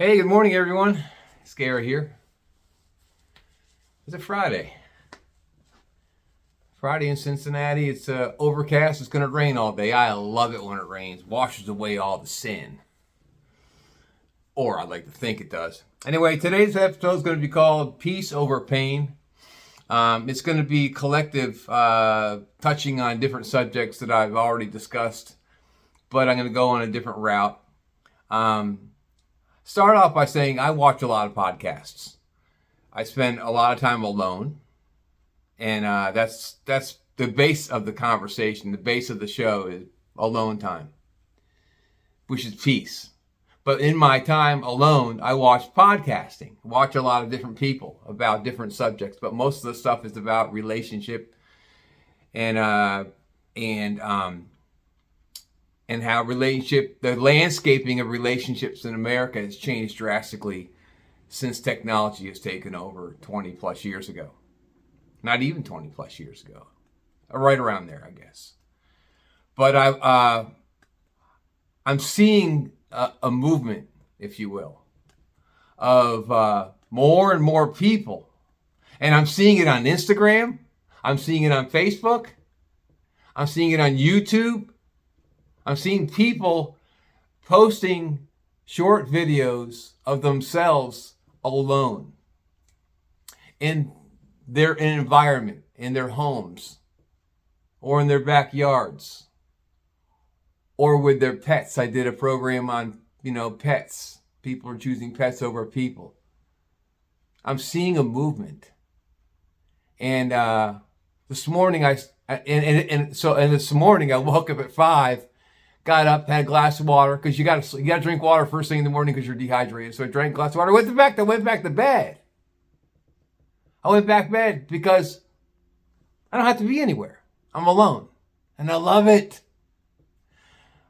Hey, good morning, everyone. It's Gary here. It's a Friday. Friday in Cincinnati. It's overcast. It's going to rain all day. I love it when it rains. Washes away all the sin. Or I'd like to think it does. Anyway, today's episode is going to be called Peace Over Pain. It's going to be collective, touching on different subjects that I've already discussed, but I'm going to go on a different route. Start off by saying I watch a lot of podcasts. I spend a lot of time alone, and that's the base of the conversation. The base of the show is alone time, which is peace. But in my time alone, I watch podcasting, watch a lot of different people about different subjects. But most of the stuff is about relationship and how the landscaping of relationships in America has changed drastically since technology has taken over 20 plus years ago. Not even 20 plus years ago. Right around there, I guess. But I'm seeing a movement, if you will, of more and more people. And I'm seeing it on Instagram. I'm seeing it on Facebook. I'm seeing it on YouTube. I'm seeing people posting short videos of themselves alone in their environment, in their homes, or in their backyards, or with their pets. I did a program on, pets. People are choosing pets over people. I'm seeing a movement. And this morning this morning I woke up at 5. Got up, had a glass of water, because you got to drink water first thing in the morning because you're dehydrated. So I drank a glass of water. I went back to bed. I went back to bed because I don't have to be anywhere. I'm alone. And I love it.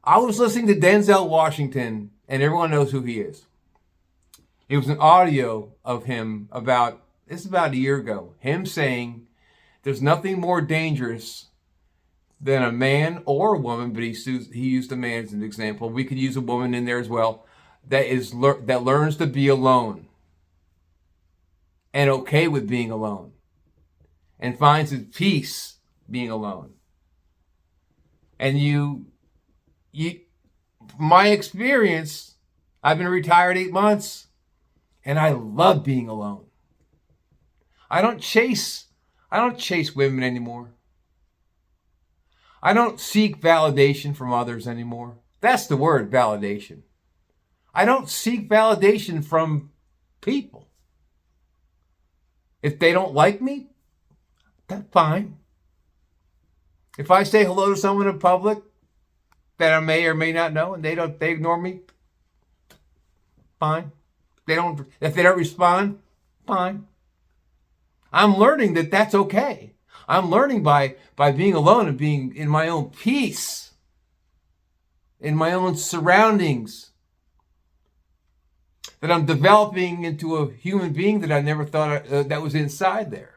I was listening to Denzel Washington, and everyone knows who he is. It was an audio of him about a year ago. Him saying there's nothing more dangerous than a man or a woman, but he used a man as an example. We could use a woman in there as well, that learns to be alone and okay with being alone and finds its peace being alone. And my experience, I've been retired 8 months, and I love being alone. I don't chase women anymore. I don't seek validation from others anymore. That's the word, validation. I don't seek validation from people. If they don't like me, that's fine. If I say hello to someone in public that I may or may not know and they ignore me, fine. If they don't respond, fine. I'm learning that that's okay. I'm learning by being alone and being in my own peace, in my own surroundings, that I'm developing into a human being that I never thought that was inside there.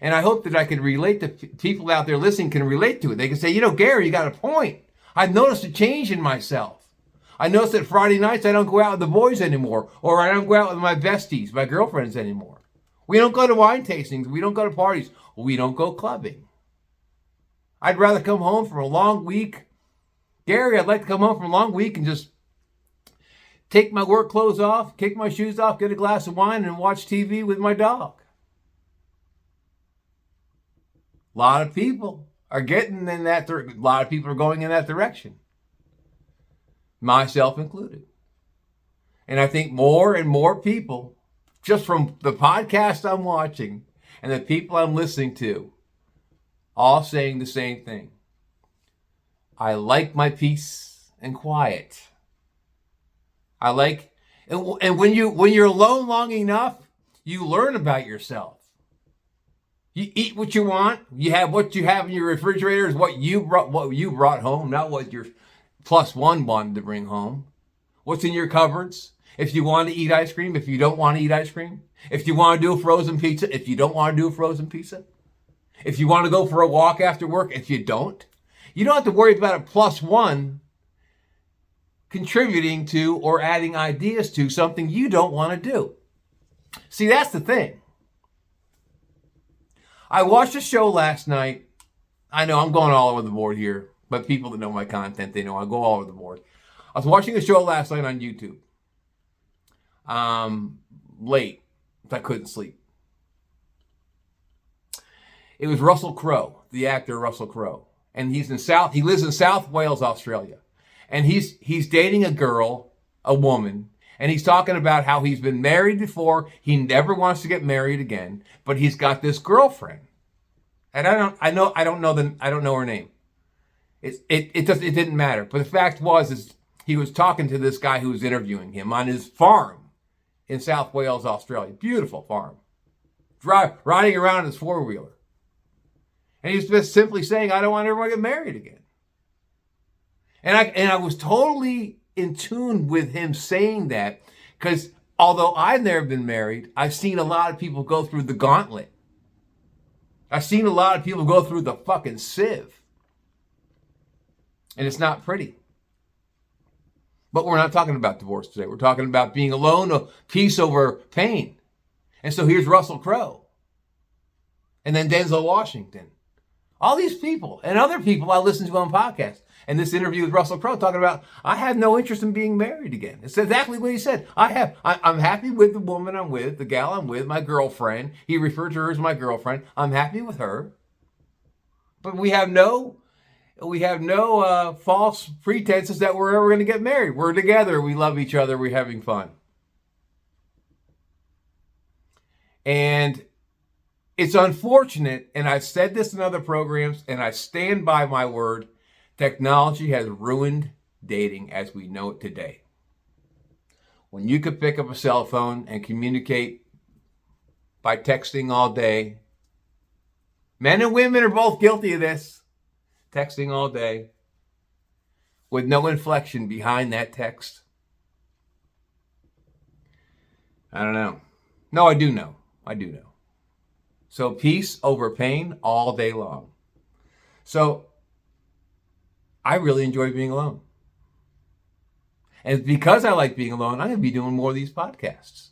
And I hope that I can relate to people out there listening can relate to it. They can say, Gary, you got a point. I've noticed a change in myself. I noticed that Friday nights I don't go out with the boys anymore, or I don't go out with my besties, my girlfriends anymore. We don't go to wine tastings. We don't go to parties. We don't go clubbing. I'd rather come home from a long week. Gary, I'd like to come home from a long week and just take my work clothes off, kick my shoes off, get a glass of wine, and watch TV with my dog. A lot of people are getting in that. A lot of people are going in that direction, myself included. And I think more and more people, just from the podcast I'm watching and the people I'm listening to, all saying the same thing. I like my peace and quiet. And when you're alone long enough, you learn about yourself. You eat what you want. You have what you have in your refrigerator is what you brought home, not what your plus one wanted to bring home. What's in your cupboards? If you want to eat ice cream, if you don't want to eat ice cream. If you want to do a frozen pizza, if you don't want to do a frozen pizza. If you want to go for a walk after work, if you don't. You don't have to worry about a plus one contributing to or adding ideas to something you don't want to do. See, that's the thing. I watched a show last night. I know I'm going all over the board here, but people that know my content, they know I go all over the board. I was watching a show last night on YouTube. Late. I couldn't sleep. It was Russell Crowe, the actor Russell Crowe. And he lives in South Wales, Australia. And he's dating a girl, a woman, and he's talking about how he's been married before. He never wants to get married again, but he's got this girlfriend. And I don't know her name. It didn't matter. But the fact is he was talking to this guy who was interviewing him on his farm in South Wales, Australia. Beautiful farm. Riding around in his four-wheeler. And he was just simply saying, I don't want to ever get married again. And I was totally in tune with him saying that, because although I've never been married, I've seen a lot of people go through the gauntlet. I've seen a lot of people go through the fucking sieve. And it's not pretty. But we're not talking about divorce today. We're talking about being alone, a peace over pain. And so here's Russell Crowe. And then Denzel Washington. All these people and other people I listen to on podcasts. And this interview with Russell Crowe talking about, I have no interest in being married again. It's exactly what he said. I'm happy with the woman I'm with, the gal I'm with, my girlfriend. He referred to her as my girlfriend. I'm happy with her. But we have no false pretenses that we're ever going to get married. We're together. We love each other. We're having fun. And it's unfortunate, and I've said this in other programs, and I stand by my word, technology has ruined dating as we know it today. When you could pick up a cell phone and communicate by texting all day, men and women are both guilty of this, texting all day, with no inflection behind that text. I don't know. No, I do know. So peace over pain all day long. So I really enjoy being alone. And because I like being alone, I'm going to be doing more of these podcasts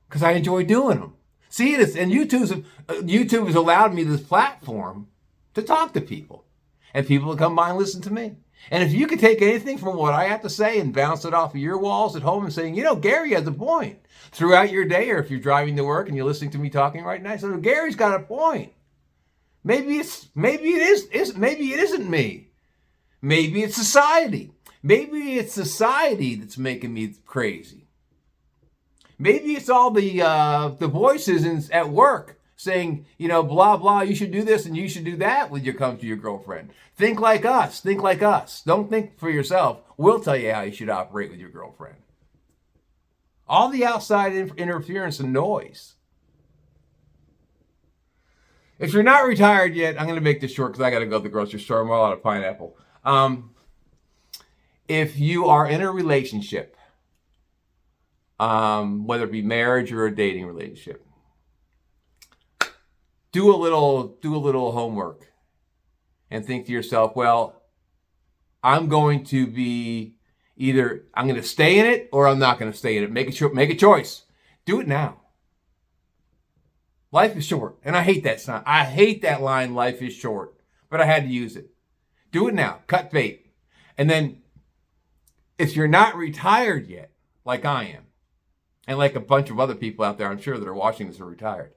because I enjoy doing them. See, and YouTube has allowed me this platform to talk to people and people to come by and listen to me. And if you could take anything from what I have to say and bounce it off of your walls at home and saying, Gary has a point throughout your day, or if you're driving to work and you're listening to me talking right now, so Gary's got a point. Maybe it isn't me. Maybe it's society. Maybe it's society that's making me crazy. Maybe it's all the voices at work saying, blah, blah, you should do this and you should do that when you come to your girlfriend. Think like us. Think like us. Don't think for yourself. We'll tell you how you should operate with your girlfriend. All the outside interference and noise. If you're not retired yet, I'm going to make this short because I got to go to the grocery store. I'm all out of pineapple. If you are in a relationship, whether it be marriage or a dating relationship, do a little homework and think to yourself, well, I'm going to stay in it or I'm not going to stay in it. Make a choice. Do it now. Life is short. And I hate that sign. I hate that line, life is short. But I had to use it. Do it now. Cut bait. And then if you're not retired yet, like I am, and like a bunch of other people out there, I'm sure that are watching this are retired,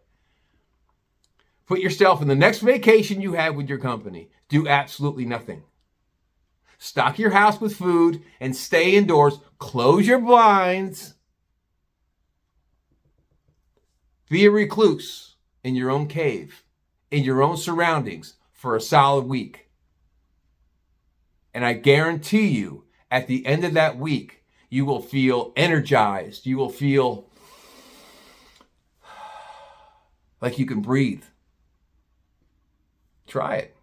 put yourself in the next vacation you have with your company. Do absolutely nothing. Stock your house with food and stay indoors. Close your blinds. Be a recluse in your own cave, in your own surroundings for a solid week. And I guarantee you, at the end of that week, you will feel energized. You will feel like you can breathe. Try it.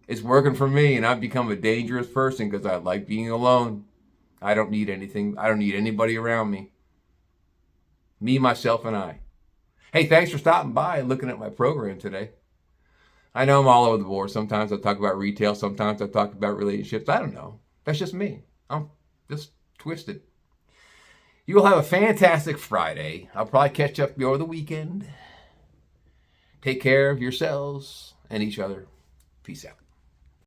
It's working for me, and I've become a dangerous person because I like being alone. I don't need anything. I don't need anybody around me. Me, myself, and I. Hey, thanks for stopping by and looking at my program today. I know I'm all over the board. Sometimes I talk about retail. Sometimes I talk about relationships. I don't know. That's just me. I'm just twisted. You will have a fantastic Friday. I'll probably catch up over the weekend. Take care of yourselves and each other. Peace out.